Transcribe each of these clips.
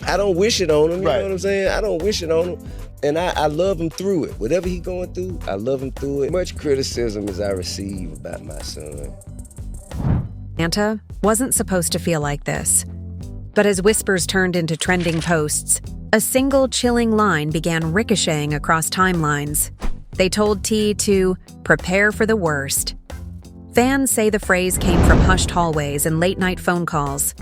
I don't wish it on him, you Right. know what I'm saying? I don't wish it on him. And I love him through it. Whatever he going through, I love him through it. Much criticism as I receive about my son. Atlanta wasn't supposed to feel like this. But as whispers turned into trending posts, a single chilling line began ricocheting across timelines. They told T to prepare for the worst. Fans say the phrase came from hushed hallways and late-night phone calls.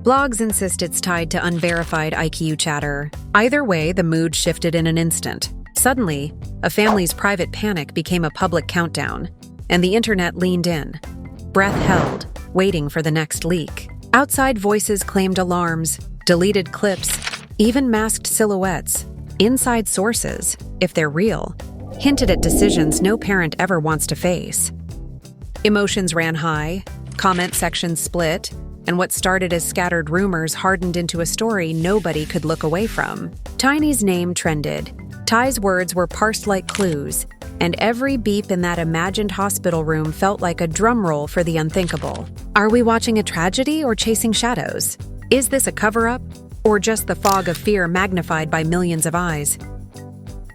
Blogs insist it's tied to unverified IQ chatter. Either way, the mood shifted in an instant. Suddenly, a family's private panic became a public countdown, and the internet leaned in. Breath held, waiting for the next leak. Outside voices claimed alarms, deleted clips, even masked silhouettes. Inside sources, if they're real, hinted at decisions no parent ever wants to face. Emotions ran high, comment sections split, and what started as scattered rumors hardened into a story nobody could look away from. Tiny's name trended. Ty's words were parsed like clues, and every beep in that imagined hospital room felt like a drum roll for the unthinkable. Are we watching a tragedy or chasing shadows? Is this a cover-up, or just the fog of fear magnified by millions of eyes?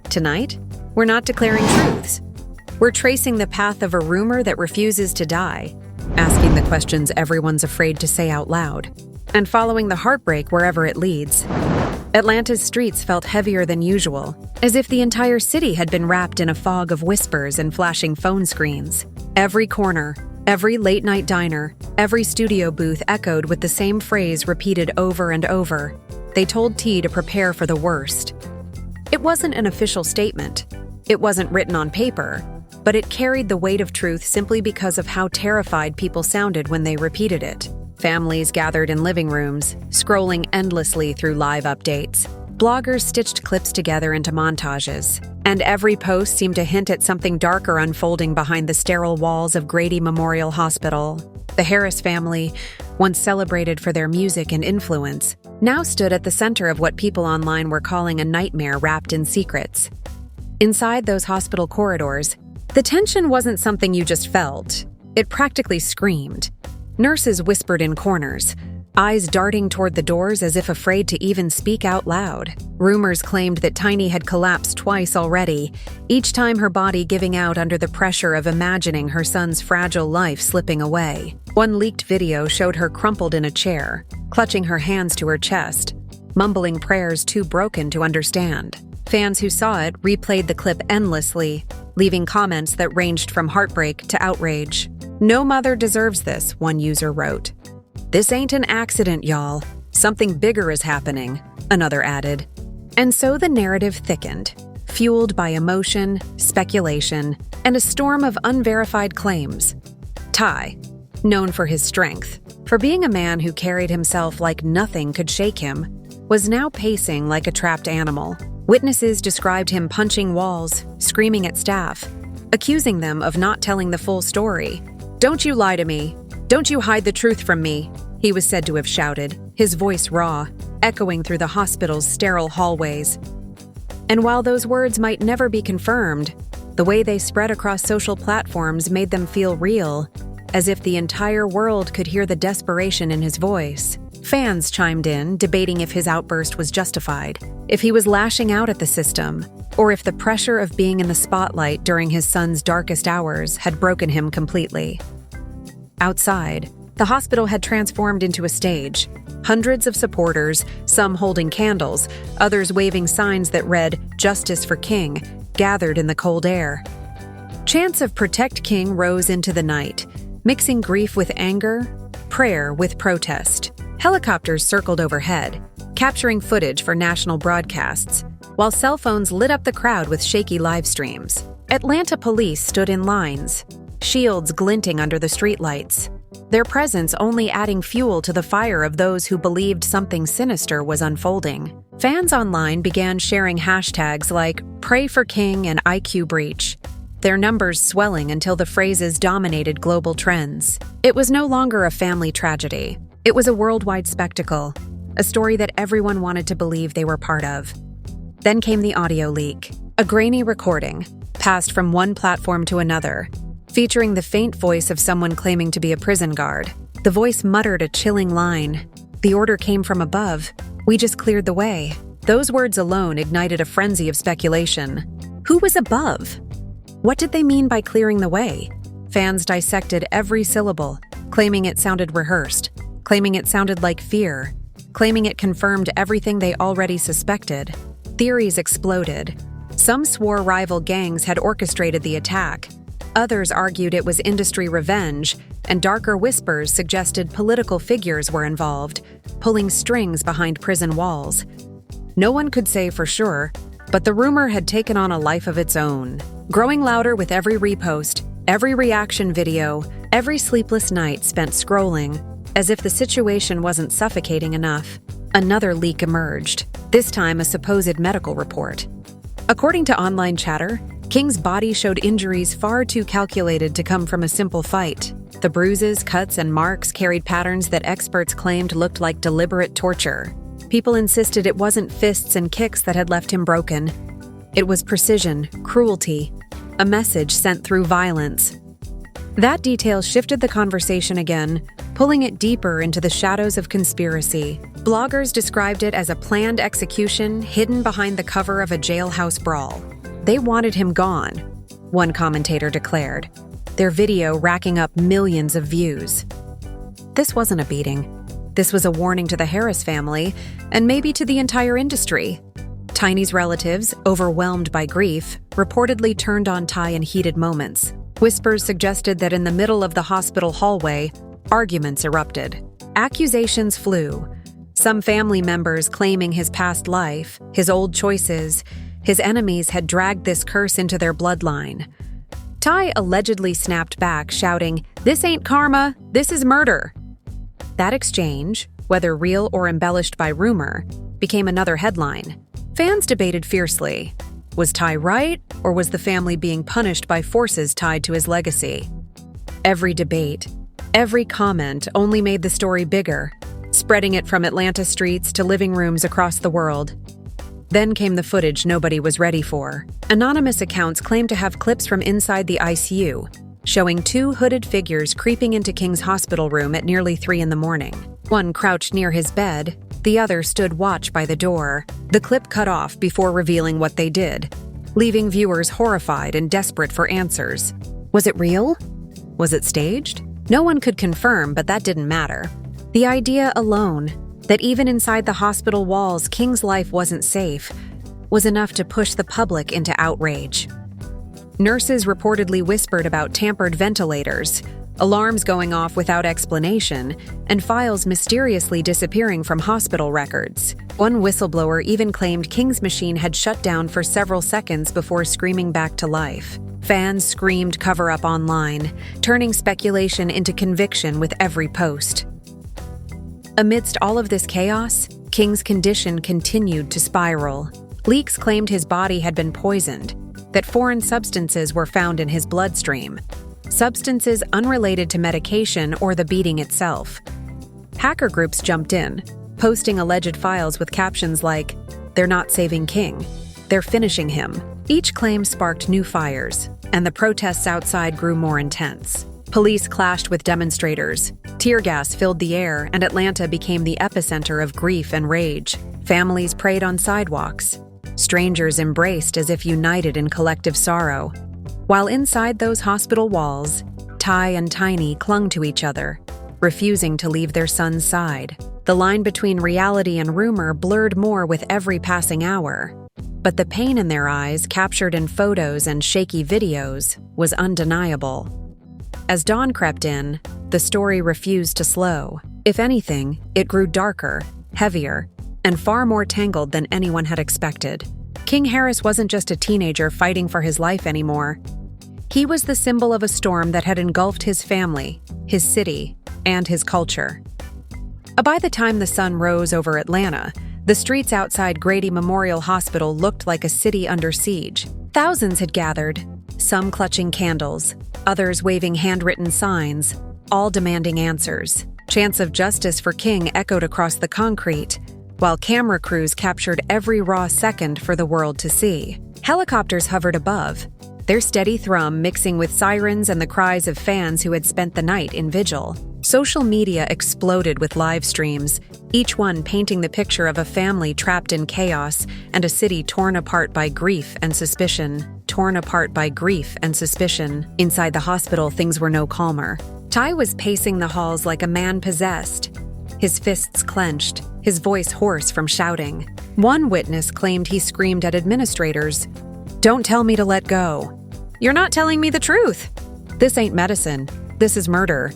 Tonight, we're not declaring truths. We're tracing the path of a rumor that refuses to die, asking the questions everyone's afraid to say out loud, and following the heartbreak wherever it leads. Atlanta's streets felt heavier than usual, as if the entire city had been wrapped in a fog of whispers and flashing phone screens. Every corner, every late-night diner, every studio booth echoed with the same phrase repeated over and over. They told T to prepare for the worst. It wasn't an official statement. It wasn't written on paper, but it carried the weight of truth simply because of how terrified people sounded when they repeated it. Families gathered in living rooms, scrolling endlessly through live updates. Bloggers stitched clips together into montages, and every post seemed to hint at something darker unfolding behind the sterile walls of Grady Memorial Hospital. The Harris family, once celebrated for their music and influence, now stood at the center of what people online were calling a nightmare wrapped in secrets. Inside those hospital corridors, the tension wasn't something you just felt. It practically screamed. Nurses whispered in corners, eyes darting toward the doors as if afraid to even speak out loud. Rumors claimed that Tiny had collapsed twice already, each time her body giving out under the pressure of imagining her son's fragile life slipping away. One leaked video showed her crumpled in a chair, clutching her hands to her chest, mumbling prayers too broken to understand. Fans who saw it replayed the clip endlessly, leaving comments that ranged from heartbreak to outrage. "No mother deserves this," one user wrote. "This ain't an accident, y'all. Something bigger is happening," another added. And so the narrative thickened, fueled by emotion, speculation, and a storm of unverified claims. Ty, known for his strength, for being a man who carried himself like nothing could shake him, was now pacing like a trapped animal. Witnesses described him punching walls, screaming at staff, accusing them of not telling the full story. "Don't you lie to me. Don't you hide the truth from me," he was said to have shouted, his voice raw, echoing through the hospital's sterile hallways. And while those words might never be confirmed, the way they spread across social platforms made them feel real, as if the entire world could hear the desperation in his voice. Fans chimed in, debating if his outburst was justified, if he was lashing out at the system, or if the pressure of being in the spotlight during his son's darkest hours had broken him completely. Outside, the hospital had transformed into a stage. Hundreds of supporters, some holding candles, others waving signs that read, "Justice for King," gathered in the cold air. Chants of "Protect King" rose into the night, mixing grief with anger, prayer with protest. Helicopters circled overhead, capturing footage for national broadcasts, while cell phones lit up the crowd with shaky live streams. Atlanta police stood in lines, shields glinting under the streetlights, their presence only adding fuel to the fire of those who believed something sinister was unfolding. Fans online began sharing hashtags like "Pray for King" and "IQ Breach," their numbers swelling until the phrases dominated global trends. It was no longer a family tragedy. It was a worldwide spectacle, a story that everyone wanted to believe they were part of. Then came the audio leak, a grainy recording, passed from one platform to another, featuring the faint voice of someone claiming to be a prison guard. The voice muttered a chilling line. "The order came from above. "We just cleared the way." Those words alone ignited a frenzy of speculation. Who was above? What did they mean by clearing the way? Fans dissected every syllable, claiming it sounded rehearsed, claiming it sounded like fear, claiming it confirmed everything they already suspected. Theories exploded. Some swore rival gangs had orchestrated the attack. Others argued it was industry revenge, and darker whispers suggested political figures were involved, pulling strings behind prison walls. No one could say for sure, but the rumor had taken on a life of its own, growing louder with every repost, every reaction video, every sleepless night spent scrolling. As if the situation wasn't suffocating enough, another leak emerged, this time a supposed medical report. According to online chatter, King's body showed injuries far too calculated to come from a simple fight. The bruises, cuts, and marks carried patterns that experts claimed looked like deliberate torture. People insisted it wasn't fists and kicks that had left him broken. It was precision, cruelty, a message sent through violence. That detail shifted the conversation again, pulling it deeper into the shadows of conspiracy. Bloggers described it as a planned execution hidden behind the cover of a jailhouse brawl. They wanted him gone, one commentator declared, their video racking up millions of views. This wasn't a beating. This was a warning to the Harris family, and maybe to the entire industry. Tiny's relatives, overwhelmed by grief, reportedly turned on Ty in heated moments. Whispers suggested that in the middle of the hospital hallway, arguments erupted. Accusations flew. Some family members claiming his past life, his old choices, his enemies had dragged this curse into their bloodline. Ty allegedly snapped back, shouting, "This ain't karma, this is murder." That exchange, whether real or embellished by rumor, became another headline. Fans debated fiercely. Was Ty right, or was the family being punished by forces tied to his legacy? Every debate, every comment only made the story bigger, spreading it from Atlanta streets to living rooms across the world. Then came the footage nobody was ready for. Anonymous accounts claimed to have clips from inside the ICU, showing two hooded figures creeping into King's hospital room at nearly 3 a.m. One crouched near his bed, the other stood watch by the door. The clip cut off before revealing what they did, leaving viewers horrified and desperate for answers. Was it real? Was it staged? No one could confirm, but that didn't matter. The idea alone, that even inside the hospital walls King's life wasn't safe, was enough to push the public into outrage. Nurses reportedly whispered about tampered ventilators, alarms going off without explanation, and files mysteriously disappearing from hospital records. One whistleblower even claimed King's machine had shut down for several seconds before screaming back to life. Fans screamed cover-up online, turning speculation into conviction with every post. Amidst all of this chaos, King's condition continued to spiral. Leaks claimed his body had been poisoned, that foreign substances were found in his bloodstream, substances unrelated to medication or the beating itself. Hacker groups jumped in, posting alleged files with captions like, "They're not saving King, they're finishing him." Each claim sparked new fires, and the protests outside grew more intense. Police clashed with demonstrators, tear gas filled the air, and Atlanta became the epicenter of grief and rage. Families prayed on sidewalks. Strangers embraced as if united in collective sorrow. While inside those hospital walls, Ty and Tiny clung to each other, refusing to leave their son's side. The line between reality and rumor blurred more with every passing hour. But the pain in their eyes, captured in photos and shaky videos, was undeniable. As dawn crept in, the story refused to slow. If anything, it grew darker, heavier, and far more tangled than anyone had expected. King Harris wasn't just a teenager fighting for his life anymore. He was the symbol of a storm that had engulfed his family, his city, and his culture. By the time the sun rose over Atlanta, the streets outside Grady Memorial Hospital looked like a city under siege. Thousands had gathered, some clutching candles, others waving handwritten signs, all demanding answers. Chants of justice for King echoed across the concrete, while camera crews captured every raw second for the world to see. Helicopters hovered above, their steady thrum mixing with sirens and the cries of fans who had spent the night in vigil. Social media exploded with live streams, each one painting the picture of a family trapped in chaos and a city torn apart by grief and suspicion. Inside the hospital, things were no calmer. Ty was pacing the halls like a man possessed, his fists clenched, his voice hoarse from shouting. One witness claimed he screamed at administrators, "Don't tell me to let go. You're not telling me the truth. This ain't medicine. This is murder."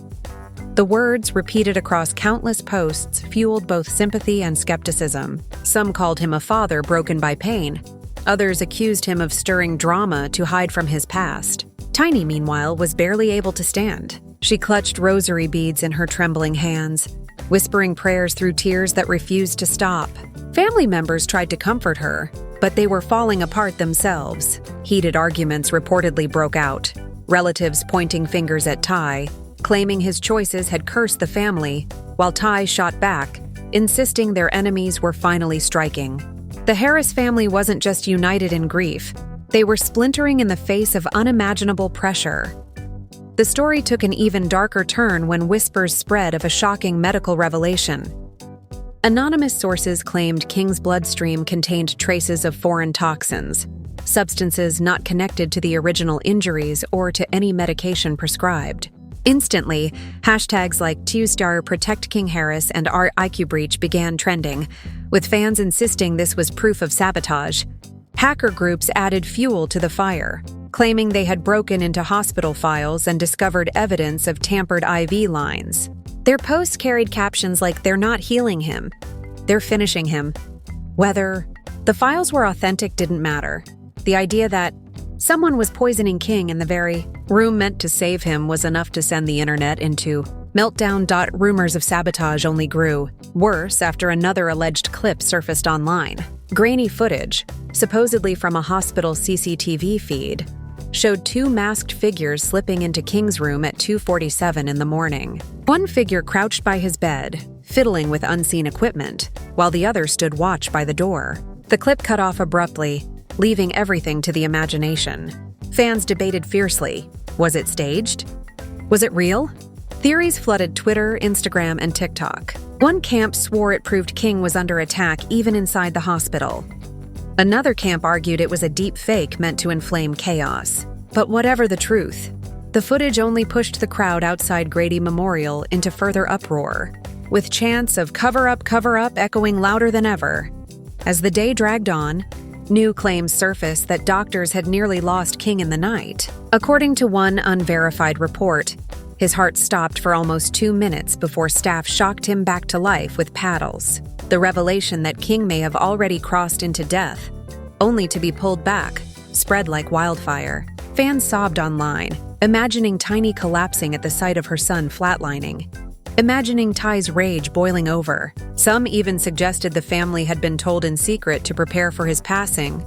The words, repeated across countless posts, fueled both sympathy and skepticism. Some called him a father broken by pain. Others accused him of stirring drama to hide from his past. Tiny, meanwhile, was barely able to stand. She clutched rosary beads in her trembling hands, whispering prayers through tears that refused to stop. Family members tried to comfort her, but they were falling apart themselves. Heated arguments reportedly broke out, relatives pointing fingers at Ty, claiming his choices had cursed the family, while Ty shot back, insisting their enemies were finally striking. The Harris family wasn't just united in grief, they were splintering in the face of unimaginable pressure. The story took an even darker turn when whispers spread of a shocking medical revelation. Anonymous sources claimed King's bloodstream contained traces of foreign toxins, substances not connected to the original injuries or to any medication prescribed. Instantly, hashtags like #2star Protect King Harris and our IQ Breach began trending, with fans insisting this was proof of sabotage. Hacker groups added fuel to the fire, claiming they had broken into hospital files and discovered evidence of tampered IV lines. Their posts carried captions like, "They're not healing him, they're finishing him." Whether the files were authentic didn't matter. The idea that someone was poisoning King in the very room meant to save him was enough to send the internet into meltdown. Rumors of sabotage only grew worse after another alleged clip surfaced online. Grainy footage, supposedly from a hospital CCTV feed, showed two masked figures slipping into King's room at 2:47 in the morning. One figure crouched by his bed, fiddling with unseen equipment, while the other stood watch by the door. The clip cut off abruptly, leaving everything to the imagination. Fans debated fiercely. Was it staged? Was it real? Theories flooded Twitter, Instagram, and TikTok. One camp swore it proved King was under attack even inside the hospital. Another camp argued it was a deep fake meant to inflame chaos. But whatever the truth, the footage only pushed the crowd outside Grady Memorial into further uproar, with chants of cover up, echoing louder than ever. As the day dragged on, new claims surfaced that doctors had nearly lost King in the night. According to one unverified report, his heart stopped for almost 2 minutes before staff shocked him back to life with paddles. The revelation that King may have already crossed into death, only to be pulled back, spread like wildfire. Fans sobbed online, imagining Tiny collapsing at the sight of her son flatlining, imagining Ty's rage boiling over. Some even suggested the family had been told in secret to prepare for his passing,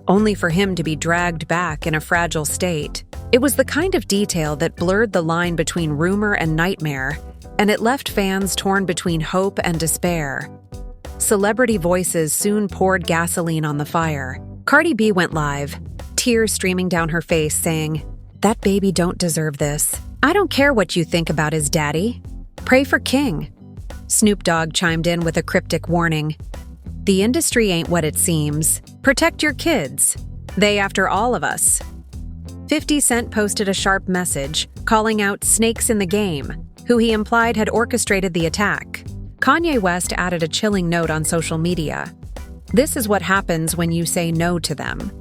only for him to be dragged back in a fragile state. It was the kind of detail that blurred the line between rumor and nightmare, and it left fans torn between hope and despair. Celebrity voices soon poured gasoline on the fire. Cardi B went live, tears streaming down her face, saying, "That baby don't deserve this. I don't care what you think about his daddy. Pray for King." Snoop Dogg chimed in with a cryptic warning. "The industry ain't what it seems. Protect your kids. They after all of us." 50 Cent posted a sharp message, calling out snakes in the game, who he implied had orchestrated the attack. Kanye West added a chilling note on social media. "This is what happens when you say no to them.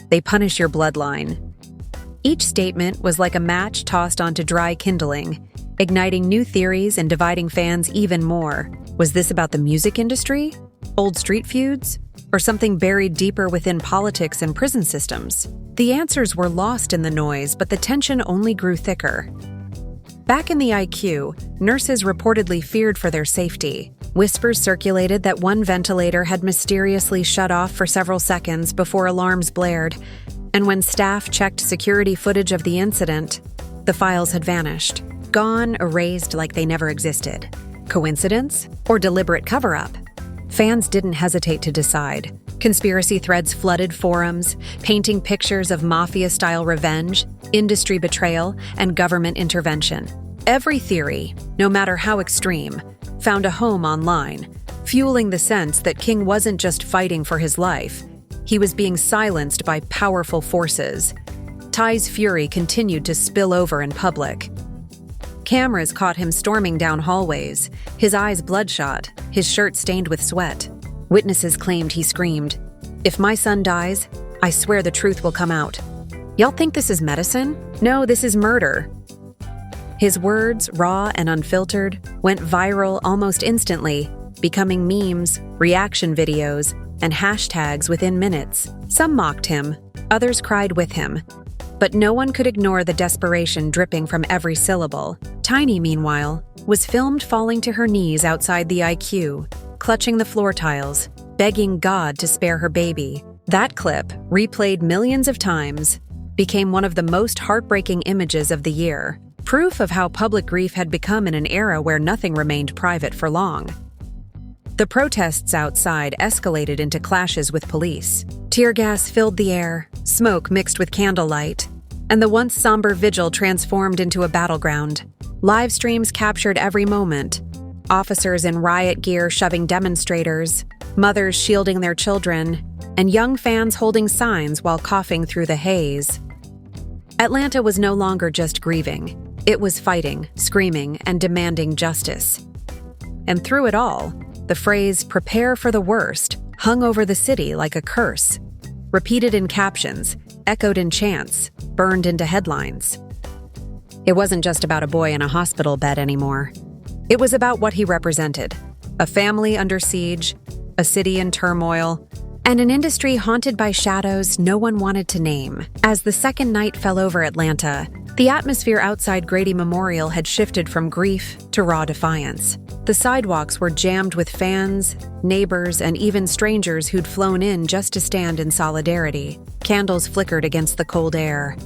They punish your bloodline." Each statement was like a match tossed onto dry kindling, igniting new theories and dividing fans even more. Was this about the music industry? Old street feuds? Or something buried deeper within politics and prison systems? The answers were lost in the noise, but the tension only grew thicker. Back in the IQ, nurses reportedly feared for their safety. Whispers circulated that one ventilator had mysteriously shut off for several seconds before alarms blared, and when staff checked security footage of the incident, the files had vanished. Gone, erased like they never existed. Coincidence? Or deliberate cover-up? Fans didn't hesitate to decide. Conspiracy threads flooded forums, painting pictures of mafia-style revenge, industry betrayal, and government intervention. Every theory, no matter how extreme, found a home online, fueling the sense that King wasn't just fighting for his life, he was being silenced by powerful forces. Ty's fury continued to spill over in public. Cameras caught him storming down hallways, his eyes bloodshot, his shirt stained with sweat. Witnesses claimed he screamed, "If my son dies, I swear the truth will come out. Y'all think this is medicine? No, this is murder." His words, raw and unfiltered, went viral almost instantly, becoming memes, reaction videos, and hashtags within minutes. Some mocked him, others cried with him. But no one could ignore the desperation dripping from every syllable. Tiny, meanwhile, was filmed falling to her knees outside the IQ, clutching the floor tiles, begging God to spare her baby. That clip, replayed millions of times, became one of the most heartbreaking images of the year, proof of how public grief had become in an era where nothing remained private for long. The protests outside escalated into clashes with police. Tear gas filled the air, smoke mixed with candlelight, and the once somber vigil transformed into a battleground. Live streams captured every moment. Officers in riot gear shoving demonstrators, mothers shielding their children, and young fans holding signs while coughing through the haze. Atlanta was no longer just grieving. It was fighting, screaming, and demanding justice. And through it all, the phrase "prepare for the worst" hung over the city like a curse. Repeated in captions, echoed in chants, burned into headlines. It wasn't just about a boy in a hospital bed anymore. It was about what he represented: a family under siege, a city in turmoil, and an industry haunted by shadows no one wanted to name. As the second night fell over Atlanta, the atmosphere outside Grady Memorial had shifted from grief to raw defiance. The sidewalks were jammed with fans, neighbors, and even strangers who'd flown in just to stand in solidarity. Candles flickered against the cold air,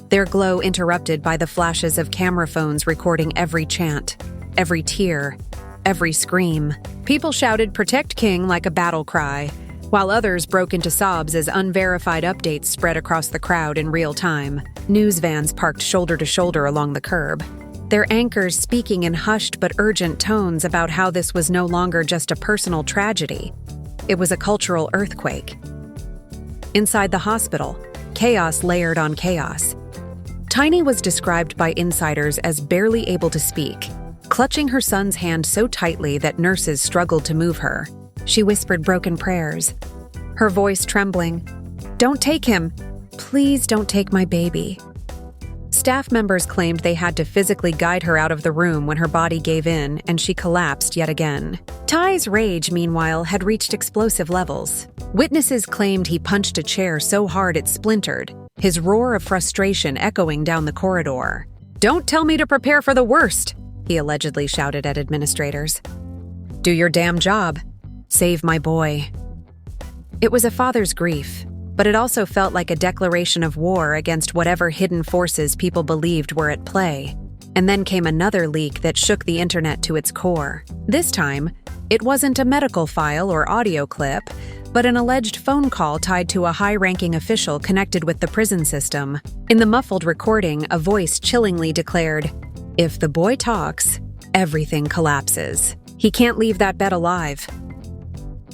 their glow interrupted by the flashes of camera phones recording every chant, every tear, every scream. People shouted "Protect King" like a battle cry, while others broke into sobs as unverified updates spread across the crowd in real time. News vans parked shoulder to shoulder along the curb, their anchors speaking in hushed but urgent tones about how this was no longer just a personal tragedy. It was a cultural earthquake. Inside the hospital, chaos layered on chaos. Tiny was described by insiders as barely able to speak, clutching her son's hand so tightly that nurses struggled to move her. She whispered broken prayers, her voice trembling. "Don't take him. Please don't take my baby." Staff members claimed they had to physically guide her out of the room when her body gave in and she collapsed yet again. Ty's rage, meanwhile, had reached explosive levels. Witnesses claimed he punched a chair so hard it splintered, his roar of frustration echoing down the corridor. "Don't tell me to prepare for the worst," he allegedly shouted at administrators. "Do your damn job. Save my boy." It was a father's grief, but it also felt like a declaration of war against whatever hidden forces people believed were at play. And then came another leak that shook the internet to its core. This time, it wasn't a medical file or audio clip, but an alleged phone call tied to a high-ranking official connected with the prison system. In the muffled recording, a voice chillingly declared, "If the boy talks, everything collapses. He can't leave that bed alive."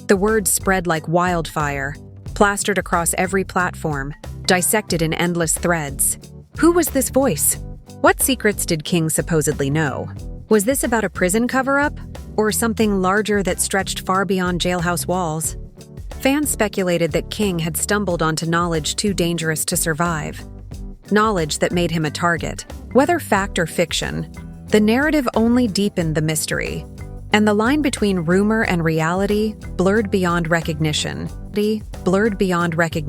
The words spread like wildfire, plastered across every platform, dissected in endless threads. Who was this voice? What secrets did King supposedly know? Was this about a prison cover-up, or something larger that stretched far beyond jailhouse walls? Fans speculated that King had stumbled onto knowledge too dangerous to survive. Knowledge that made him a target. Whether fact or fiction, the narrative only deepened the mystery, and the line between rumor and reality blurred beyond recognition.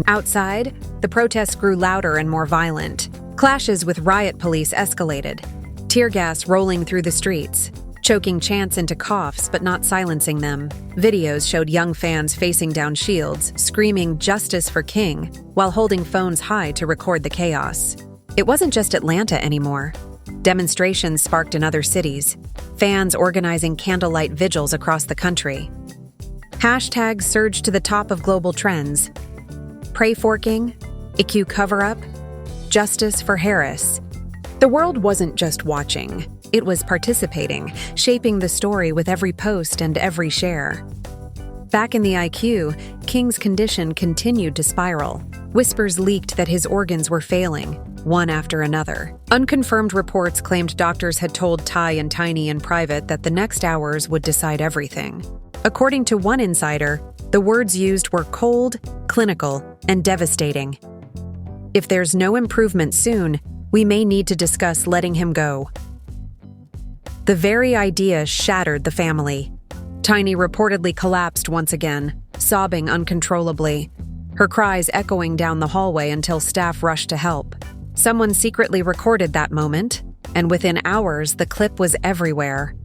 Outside, the protests grew louder and more violent. Clashes with riot police escalated, tear gas rolling through the streets, choking chants into coughs but not silencing them. Videos showed young fans facing down shields, screaming "Justice for King," while holding phones high to record the chaos. It wasn't just Atlanta anymore. Demonstrations sparked in other cities, fans organizing candlelight vigils across the country. Hashtags surged to the top of global trends. Pray for King, IQ cover-up, Justice for Harris. The world wasn't just watching, It was participating, shaping the story with every post and every share. Back in the IQ, King's condition continued to spiral. Whispers leaked that his organs were failing, one after another. Unconfirmed reports claimed doctors had told Ty and Tiny in private that the next hours would decide everything. According to one insider, the words used were cold, clinical, and devastating. If there's no improvement soon, we may need to discuss letting him go. The very idea shattered the family. Tiny reportedly collapsed once again, sobbing uncontrollably, her cries echoing down the hallway until staff rushed to help. Someone secretly recorded that moment, and within hours the clip was everywhere.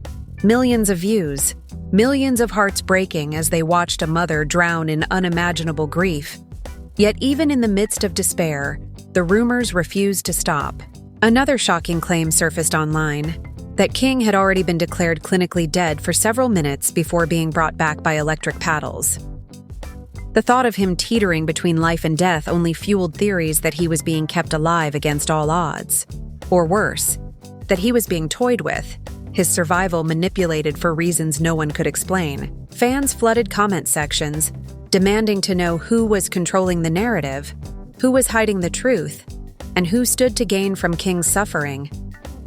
Millions of views, millions of hearts breaking as they watched a mother drown in unimaginable grief. Yet even in the midst of despair, the rumors refused to stop. Another shocking claim surfaced online, that King had already been declared clinically dead for several minutes before being brought back by electric paddles. The thought of him teetering between life and death only fueled theories that he was being kept alive against all odds. Or worse, that he was being toyed with, his survival manipulated for reasons no one could explain. Fans flooded comment sections, demanding to know who was controlling the narrative, who was hiding the truth, and who stood to gain from King's suffering.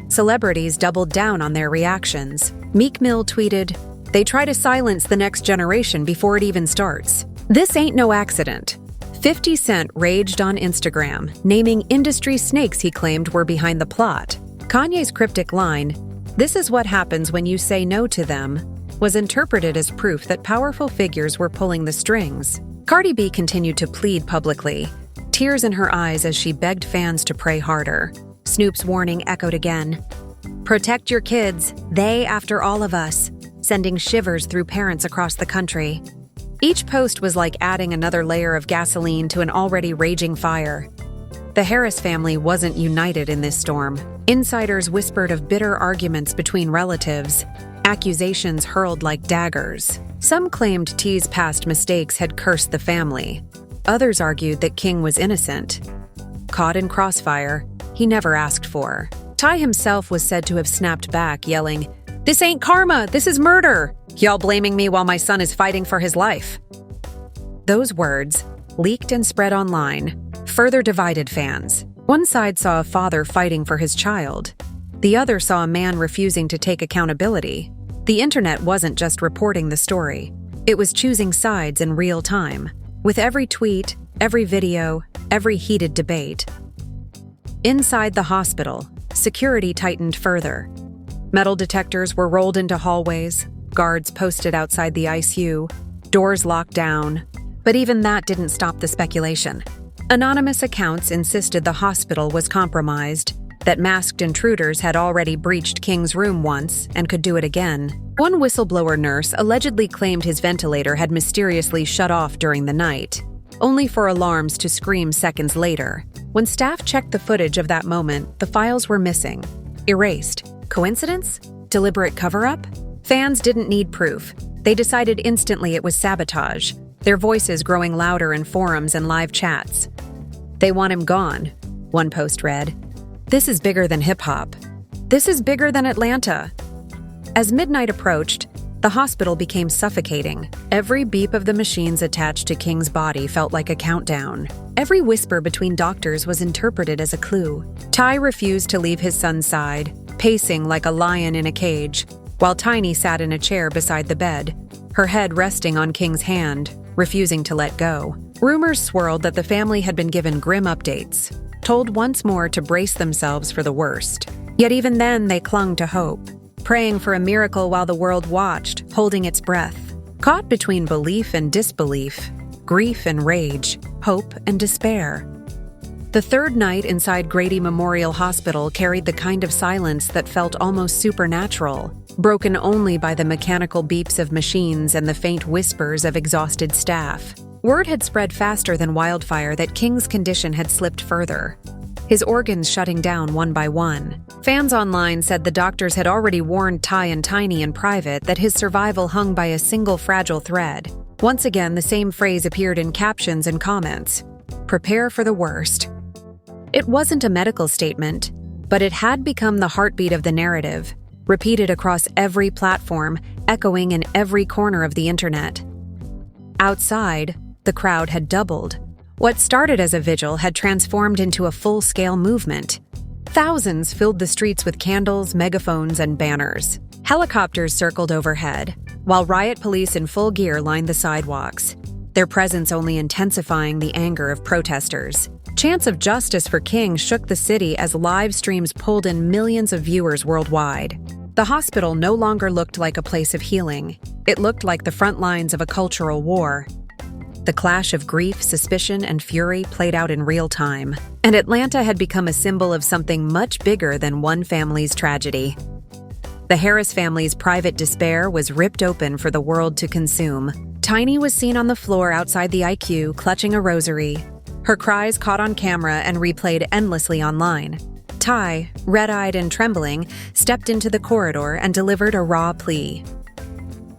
Celebrities doubled down on their reactions. Meek Mill tweeted, "They try to silence the next generation before it even starts. This ain't no accident." 50 Cent raged on Instagram, naming industry snakes he claimed were behind the plot. Kanye's cryptic line, "This is what happens when you say no to them," was interpreted as proof that powerful figures were pulling the strings. Cardi B continued to plead publicly, tears in her eyes as she begged fans to pray harder. Snoop's warning echoed again. "Protect your kids, they after all of us," sending shivers through parents across the country. Each post was like adding another layer of gasoline to an already raging fire. The Harris family wasn't united in this storm. Insiders whispered of bitter arguments between relatives, accusations hurled like daggers. Some claimed T's past mistakes had cursed the family. Others argued that King was innocent. Caught in crossfire, he never asked for. Ty himself was said to have snapped back, yelling, "This ain't karma, this is murder! Y'all blaming me while my son is fighting for his life." Those words, leaked and spread online, further divided fans. One side saw a father fighting for his child. The other saw a man refusing to take accountability. The internet wasn't just reporting the story. It was choosing sides in real time, with every tweet, every video, every heated debate. Inside the hospital, security tightened further. Metal detectors were rolled into hallways, guards posted outside the ICU, doors locked down. But even that didn't stop the speculation. Anonymous accounts insisted the hospital was compromised, that masked intruders had already breached King's room once and could do it again. One whistleblower nurse allegedly claimed his ventilator had mysteriously shut off during the night, only for alarms to scream seconds later. When staff checked the footage of that moment, the files were missing, erased. Coincidence? Deliberate cover-up? Fans didn't need proof. They decided instantly it was sabotage, their voices growing louder in forums and live chats. "They want him gone," one post read. "This is bigger than hip-hop. This is bigger than Atlanta." As midnight approached, the hospital became suffocating. Every beep of the machines attached to King's body felt like a countdown. Every whisper between doctors was interpreted as a clue. Ty refused to leave his son's side, pacing like a lion in a cage, while Tiny sat in a chair beside the bed, her head resting on King's hand, refusing to let go. Rumors swirled that the family had been given grim updates, told once more to brace themselves for the worst. Yet even then, they clung to hope, praying for a miracle while the world watched, holding its breath. Caught between belief and disbelief, grief and rage, hope and despair. The third night inside Grady Memorial Hospital carried the kind of silence that felt almost supernatural, broken only by the mechanical beeps of machines and the faint whispers of exhausted staff. Word had spread faster than wildfire that King's condition had slipped further, his organs shutting down one by one. Fans online said the doctors had already warned Ty and Tiny in private that his survival hung by a single fragile thread. Once again, the same phrase appeared in captions and comments: "Prepare for the worst." It wasn't a medical statement, but it had become the heartbeat of the narrative. repeated across every platform, echoing in every corner of the internet. Outside, the crowd had doubled. What started as a vigil had transformed into a full-scale movement. Thousands filled the streets with candles, megaphones, and banners. Helicopters circled overhead, while riot police in full gear lined the sidewalks, their presence only intensifying the anger of protesters. Chants of justice for King shook the city as live streams pulled in millions of viewers worldwide. The hospital no longer looked like a place of healing. It looked like the front lines of a cultural war. The clash of grief, suspicion, and fury played out in real time, and Atlanta had become a symbol of something much bigger than one family's tragedy. The Harris family's private despair was ripped open for the world to consume. Tiny was seen on the floor outside the IQ, clutching a rosary. Her cries caught on camera and replayed endlessly online. Ty, red-eyed and trembling, stepped into the corridor and delivered a raw plea.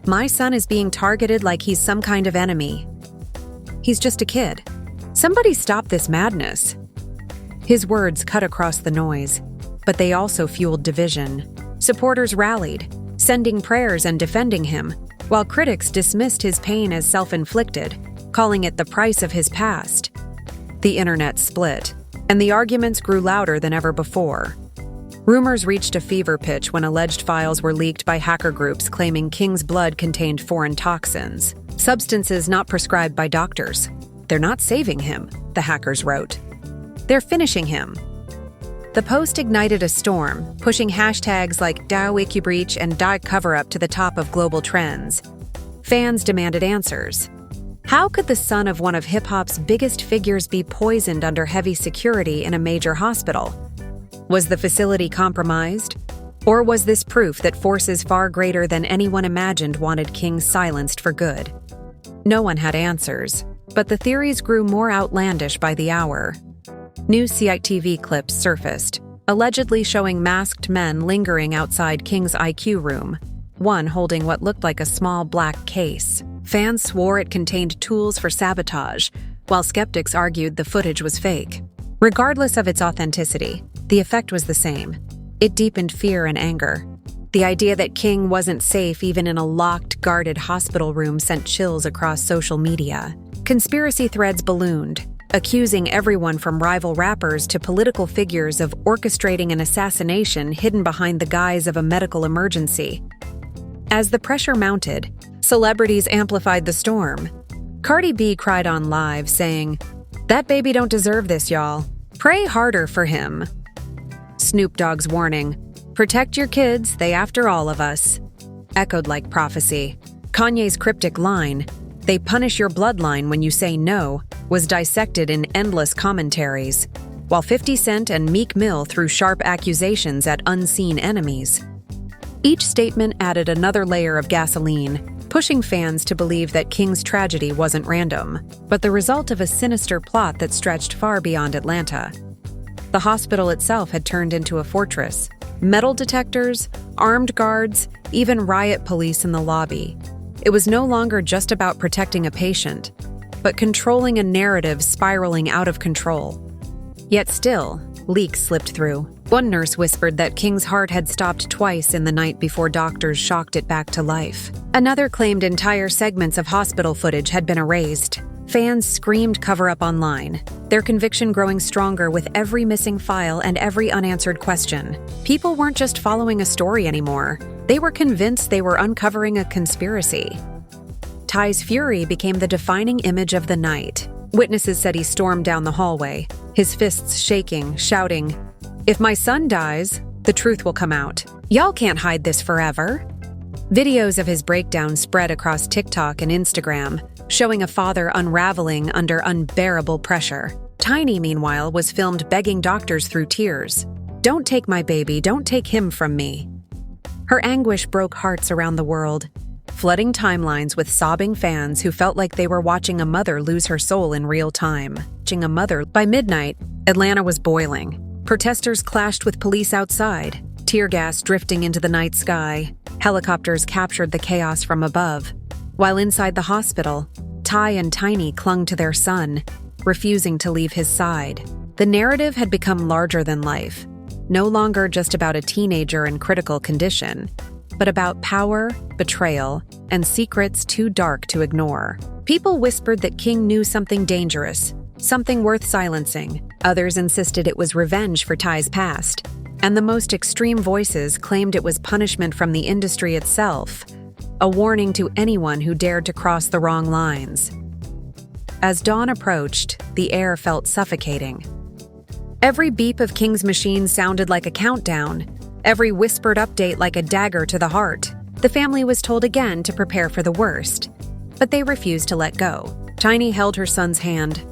"My son is being targeted like he's some kind of enemy. He's just a kid. Somebody stop this madness." His words cut across the noise, but they also fueled division. Supporters rallied, sending prayers and defending him, while critics dismissed his pain as self-inflicted, calling it the price of his past. The internet split, and the arguments grew louder than ever before. Rumors reached a fever pitch when alleged files were leaked by hacker groups claiming King's blood contained foreign toxins, substances not prescribed by doctors. "They're not saving him," the hackers wrote. "They're finishing him." The post ignited a storm, pushing hashtags like #DieWikiBreach and #DieCoverUp to the top of global trends. Fans demanded answers. How could the son of one of hip-hop's biggest figures be poisoned under heavy security in a major hospital? Was the facility compromised? Or was this proof that forces far greater than anyone imagined wanted King silenced for good? No one had answers, but the theories grew more outlandish by the hour. New CITV clips surfaced, allegedly showing masked men lingering outside King's IQ room, one holding what looked like a small black case. Fans swore it contained tools for sabotage, while skeptics argued the footage was fake. Regardless of its authenticity, the effect was the same. It deepened fear and anger. The idea that King wasn't safe even in a locked, guarded hospital room sent chills across social media. Conspiracy threads ballooned, accusing everyone from rival rappers to political figures of orchestrating an assassination hidden behind the guise of a medical emergency. As the pressure mounted, celebrities amplified the storm. Cardi B cried on live, saying, "That baby don't deserve this, y'all. Pray harder for him." Snoop Dogg's warning, "Protect your kids, they after all of us," echoed like prophecy. Kanye's cryptic line, "They punish your bloodline when you say no," was dissected in endless commentaries, while 50 Cent and Meek Mill threw sharp accusations at unseen enemies. Each statement added another layer of gasoline, pushing fans to believe that King's tragedy wasn't random, but the result of a sinister plot that stretched far beyond Atlanta. The hospital itself had turned into a fortress. Metal detectors, armed guards, even riot police in the lobby. It was no longer just about protecting a patient, but controlling a narrative spiraling out of control. Yet still, leaks slipped through. One nurse whispered that King's heart had stopped twice in the night before doctors shocked it back to life. Another claimed entire segments of hospital footage had been erased. Fans screamed cover-up online, their conviction growing stronger with every missing file and every unanswered question. People weren't just following a story anymore. They were convinced they were uncovering a conspiracy. Ty's fury became the defining image of the night. Witnesses said he stormed down the hallway, his fists shaking, shouting, "If my son dies, the truth will come out. Y'all can't hide this forever." Videos of his breakdown spread across TikTok and Instagram, showing a father unraveling under unbearable pressure. Tiny, meanwhile, was filmed begging doctors through tears, "Don't take my baby, don't take him from me." Her anguish broke hearts around the world, flooding timelines with sobbing fans who felt like they were watching a mother lose her soul in real time. By midnight, Atlanta was boiling. Protesters clashed with police outside, tear gas drifting into the night sky. Helicopters captured the chaos from above. While inside the hospital, Ty and Tiny clung to their son, refusing to leave his side. The narrative had become larger than life. no longer just about a teenager in critical condition, but about power, betrayal, and secrets too dark to ignore. People whispered that King knew something dangerous, something worth silencing. Others insisted it was revenge for Ty's past. And the most extreme voices claimed it was punishment from the industry itself, a warning to anyone who dared to cross the wrong lines. As dawn approached, the air felt suffocating. Every beep of King's machine sounded like a countdown, every whispered update like a dagger to the heart. The family was told again to prepare for the worst, but they refused to let go. Tiny held her son's hand.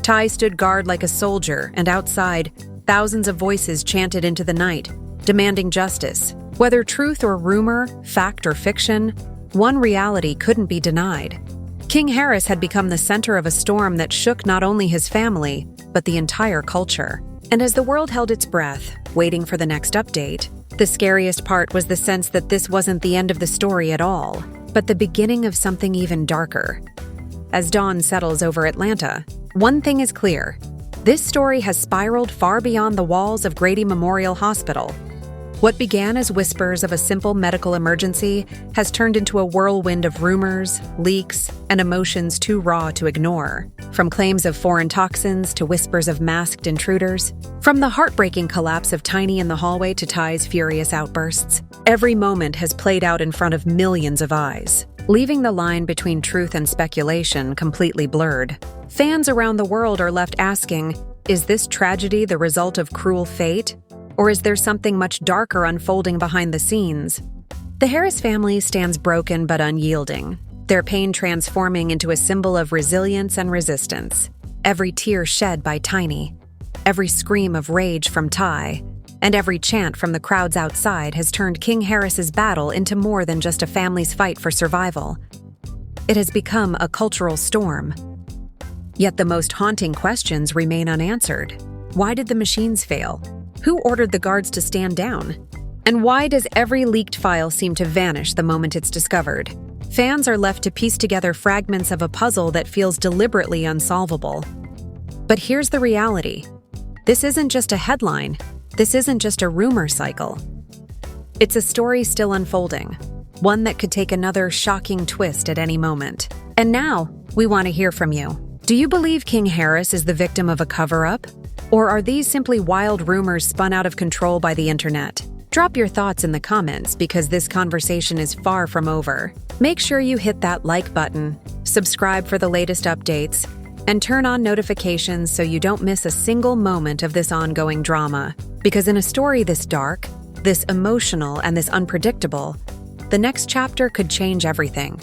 Ty stood guard like a soldier, and outside, thousands of voices chanted into the night, demanding justice. Whether truth or rumor, fact or fiction, one reality couldn't be denied. King Harris had become the center of a storm that shook not only his family, but the entire culture. And as the world held its breath, waiting for the next update, the scariest part was the sense that this wasn't the end of the story at all, but the beginning of something even darker. As dawn settles over Atlanta, one thing is clear. This story has spiraled far beyond the walls of Grady Memorial Hospital. What began as whispers of a simple medical emergency has turned into a whirlwind of rumors, leaks, and emotions too raw to ignore. From claims of foreign toxins to whispers of masked intruders, from the heartbreaking collapse of Tiny in the hallway to Ty's furious outbursts, every moment has played out in front of millions of eyes, leaving the line between truth and speculation completely blurred. Fans around the world are left asking, is this tragedy the result of cruel fate? Or is there something much darker unfolding behind the scenes? The Harris family stands broken but unyielding, their pain transforming into a symbol of resilience and resistance. Every tear shed by Tiny, every scream of rage from Ty, and every chant from the crowds outside has turned King Harris's battle into more than just a family's fight for survival. It has become a cultural storm. Yet the most haunting questions remain unanswered. Why did the machines fail? Who ordered the guards to stand down? And why does every leaked file seem to vanish the moment it's discovered? Fans are left to piece together fragments of a puzzle that feels deliberately unsolvable. But here's the reality. This isn't just a headline. This isn't just a rumor cycle. It's a story still unfolding, one that could take another shocking twist at any moment. And now, we want to hear from you. Do you believe King Harris is the victim of a cover-up? Or are these simply wild rumors spun out of control by the internet? Drop your thoughts in the comments because this conversation is far from over. Make sure you hit that like button, subscribe for the latest updates, and turn on notifications so you don't miss a single moment of this ongoing drama. Because in a story this dark, this emotional, and this unpredictable, the next chapter could change everything.